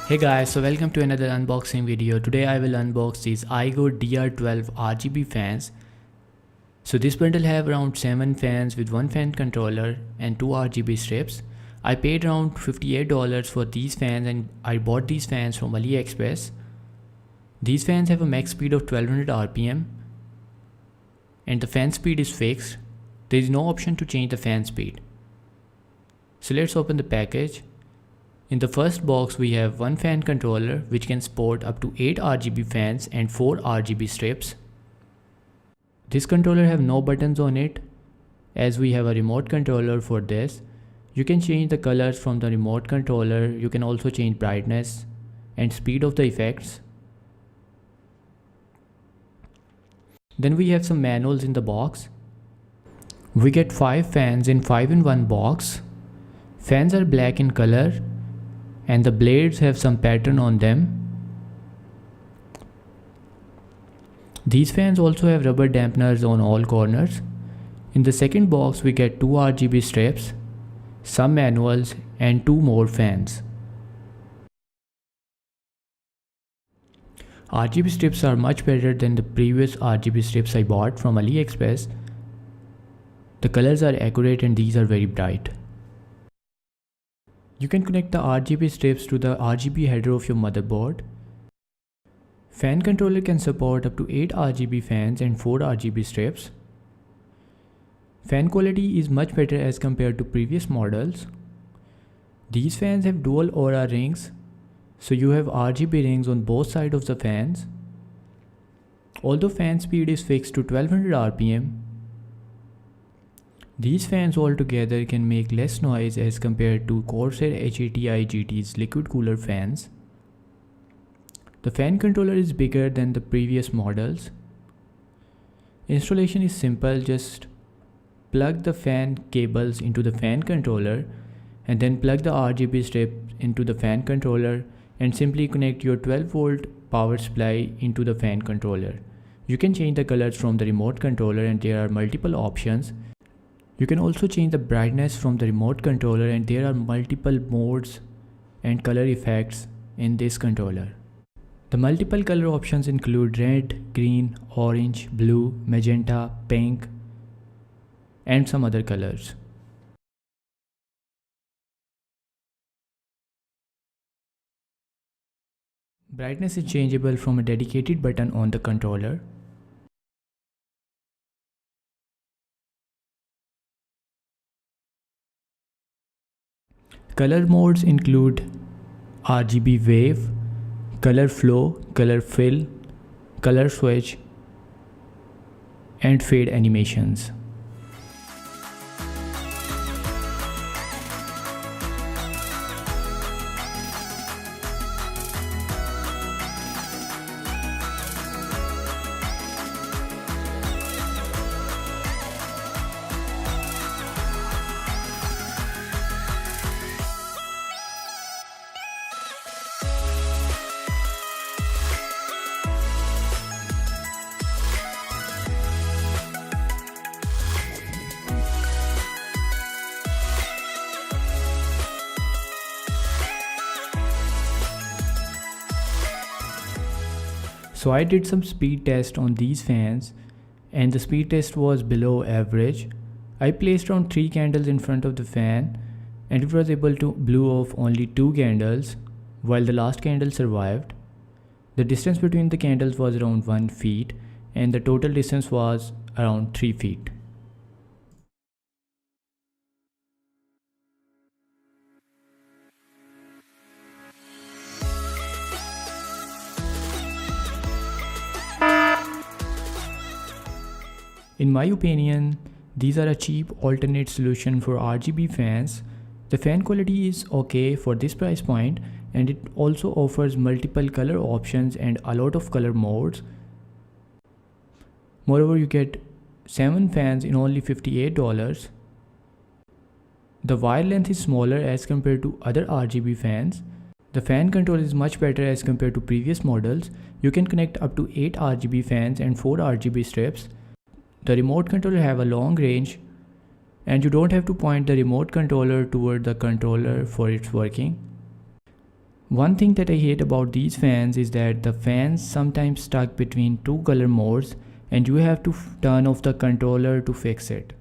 Hey guys, so welcome to another unboxing video. Today I will unbox these Aigo DR12 RGB fans. So this bundle have around 7 fans with 1 fan controller and 2 RGB strips. I paid around $58 for these fans and I bought these fans from AliExpress. These fans have a max speed of 1200 RPM and the fan speed is fixed. There is no option to change the fan speed. So let's open the package. In the first box we have one fan controller which can support up to 8 RGB fans and 4 RGB strips. This controller have no buttons on it as we have a remote controller for this. You can change the colors from the remote controller. You can also change brightness and speed of the effects. Then we have some manuals in the box. We get 5 fans in 5-in-1 box. Fans are black in color and the blades have some pattern on them. These fans also have rubber dampeners on all corners. In the second box we get 2 RGB strips, some manuals and 2 more fans. RGB strips are much better than the previous RGB strips I bought from AliExpress. The colors are accurate and these are very bright. You can connect the RGB strips to the RGB header of your motherboard. Fan controller can support up to 8 RGB fans and 4 RGB strips. Fan quality is much better as compared to previous models. These fans have dual aura rings, so you have RGB rings on both sides of the fans. Although fan speed is fixed to 1200 RPM, these fans altogether can make less noise as compared to Corsair HATI GT's liquid cooler fans. The fan controller is bigger than the previous models. Installation is simple, just plug the fan cables into the fan controller and then plug the RGB strip into the fan controller and simply connect your 12-volt power supply into the fan controller. You can change the colors from the remote controller and there are multiple options. You can also change the brightness from the remote controller and there are multiple modes and color effects in this controller. The multiple color options include red, green, orange, blue, magenta, pink and some other colors. Brightness is changeable from a dedicated button on the controller. Color modes include RGB wave, color flow, color fill, color switch, and fade animations. So I did some speed test on these fans and the speed test was below average. I placed around 3 candles in front of the fan and it was able to blow off only 2 candles while the last candle survived. The distance between the candles was around 1 feet and the total distance was around 3 feet. In my opinion, these are a cheap alternate solution for RGB fans. The fan quality is okay for this price point and it also offers multiple color options and a lot of color modes. Moreover, you get 7 fans in only $58. The wire length is smaller as compared to other RGB fans. The fan control is much better as compared to previous models. You can connect up to 8 RGB fans and 4 RGB strips. The remote controller have a long range and you don't have to point the remote controller toward the controller for its working. One thing that I hate about these fans is that the fans sometimes stuck between two color modes and you have to turn off the controller to fix it.